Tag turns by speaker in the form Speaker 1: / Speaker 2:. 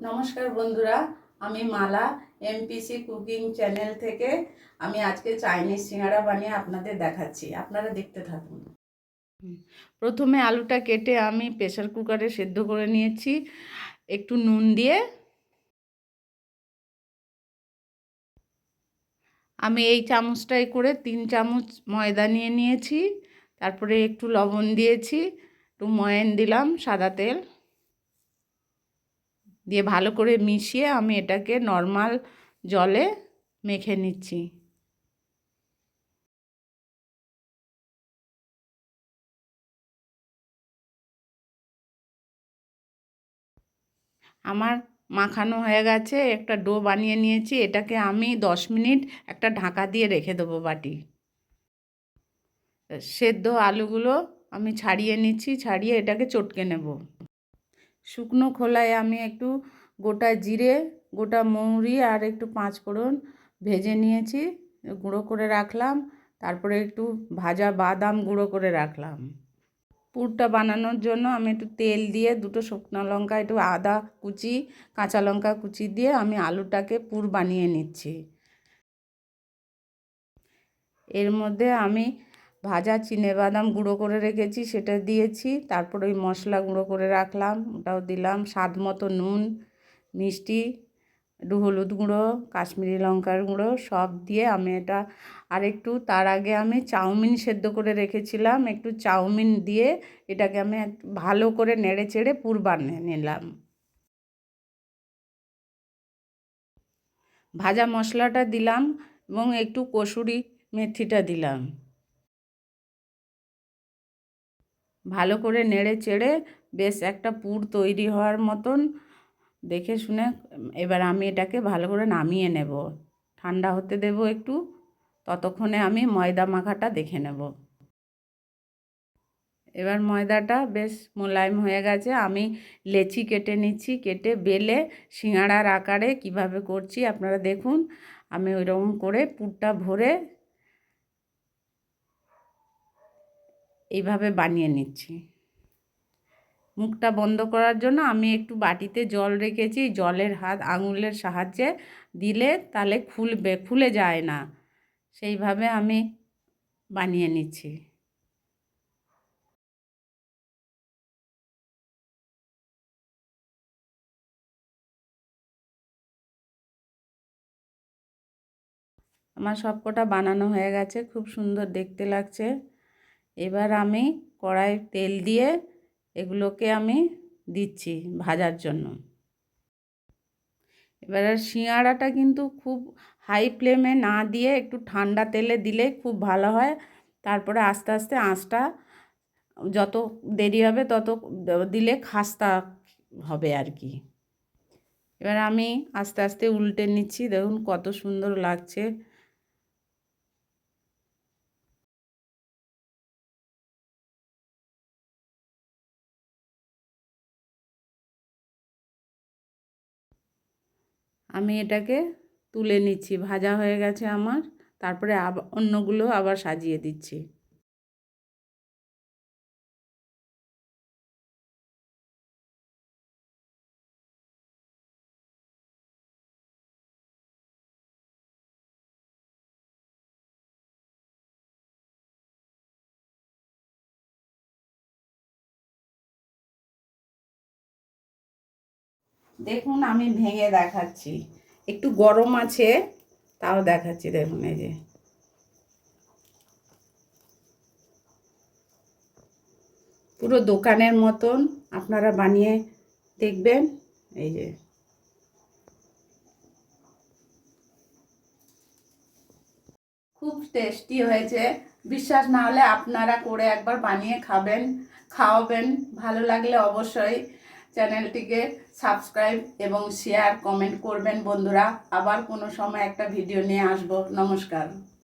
Speaker 1: নমস্কার বন্ধুরা, আমি মালা এমপিসি কুকিং চ্যানেল থেকে আমি আজকে চাইনিজ সিঙ্গারা বানিয়ে আপনাদের দেখাচ্ছি। আপনারা দেখতে থাকুন। প্রথমে আলুটা কেটে আমি প্রেসার কুকারে সেদ্ধ করে নিয়েছি একটু নুন দিয়ে। আমি এই চামচটাই করে 3 চামচ ময়দা নিয়ে নিয়েছি, তারপরে একটু লবণ দিয়েছি, একটু ময়ান দিলাম, সাদা তেল দিয়ে ভালো করে মিশিয়ে আমি এটাকে নর্মাল জলে মেখে নিচ্ছি। আমার মাখানো হয়ে গেছে, একটা ডো বানিয়ে নিয়েছি। এটাকে আমি 10 মিনিট একটা ঢাকা দিয়ে রেখে দেবো বাটি। সেদ্ধ আলুগুলো আমি ছাড়িয়ে নিচ্ছি, ছাড়িয়ে এটাকে চটকে নেব। শুকনো খোলায় আমি একটু গোটা জিরে, গোটা মৌরি আর একটু 5 ফোড়ন ভেজে নিয়েছি, গুঁড়ো করে রাখলাম। তারপরে একটু ভাজা বাদাম গুঁড়ো করে রাখলাম। পুরটা বানানোর জন্য আমি একটু তেল দিয়ে, 2টো শুকনো লঙ্কা, একটু আদা কুচি, কাঁচা লঙ্কা কুচি দিয়ে আমি আলুটাকে পুর বানিয়ে নিচ্ছি। এর মধ্যে আমি ভাজা চিনেবাদাম গুঁড়ো করে রেখেছি, সেটা দিয়েছি। তারপর ওই মশলা গুঁড়ো করে রাখলাম, ওটাও দিলাম। স্বাদ মতো নুন, মিষ্টি, একটু হলুদ গুঁড়ো, কাশ্মীরি লঙ্কার গুঁড়ো সব দিয়ে আমি এটা আরেকটু, তার আগে আমি চাউমিন সেদ্ধ করে রেখেছিলাম, একটু চাউমিন দিয়ে এটাকে আমি ভালো করে নেড়ে চেড়ে পুর বানিয়ে নিলাম। ভাজা মশলাটা দিলাম এবং একটু কসুরি মেথিটা দিলাম। ভালো করে নেড়ে চেড়ে বেশ একটা পুর তৈরি হওয়ার মতন দেখে শুনে এবার আমি এটাকে ভালো করে নামিয়ে নেব। ঠান্ডা হতে দেব একটু, ততক্ষণে আমি ময়দা মাখাটা দেখে নেব। এবার ময়দাটা বেশ মোলায়েম হয়ে গেছে। আমি লেচি কেটে নিচ্ছি, কেটে বেলে সিঙ্গাড়ার আকারে কিভাবে করছি আপনারা দেখুন। আমি ওইরকম করে পুরটা ভরে এইভাবে বানিয়ে নিচ্ছি। মুখটা বন্ধ করার জন্য আমি একটু বাটিতে জল রেখেছি, জলের হাত আঙুলের সাহায্যে দিলে তাহলে খুলে যায় না, সেইভাবে আমি বানিয়ে নিচ্ছি। আমার সবকটা বানানো হয়ে গেছে, খুব সুন্দর দেখতে লাগছে। এবার আমি কড়াই তেল দিয়ে এগুলোকে আমি দিচ্ছি ভাজার জন্য। এবার সিঙ্গাড়াটা কিন্তু খুব হাই ফ্লেমে না দিয়ে একটু ঠান্ডা তেলে দিলে খুব ভালো হয়। তারপরে আস্তে আস্তে আঁচটা যত দেরি হবে তত দিলে খাস্তা হবে আর কি। এবার আমি আস্তে আস্তে উল্টে নিচ্ছি, দেখুন কত সুন্দর লাগছে। আমি এটাকে তুলে নিচ্ছি, ভাজা হয়ে গেছে আমার। তারপরে আবার অন্যগুলো আবার সাজিয়ে দিচ্ছি। দেখুন আমি ভেঙে দেখাচ্ছি, একটু গরম আছে তাও দেখাচ্ছি। দেখুন এই যে পুরো দোকানের মতন আপনারা বানিয়ে দেখবেন। এই যে খুব টেস্টি হয়েছে। বিশ্বাস না হলে আপনারা করে একবার বানিয়ে খাওয়াবেন। ভালো লাগলে অবশ্যই চ্যানেলটিকে সাবস্ক্রাইব এবং শেয়ার কমেন্ট করবেন বন্ধুরা। আবার কোনো সময় একটা ভিডিও নিয়ে আসবো। নমস্কার।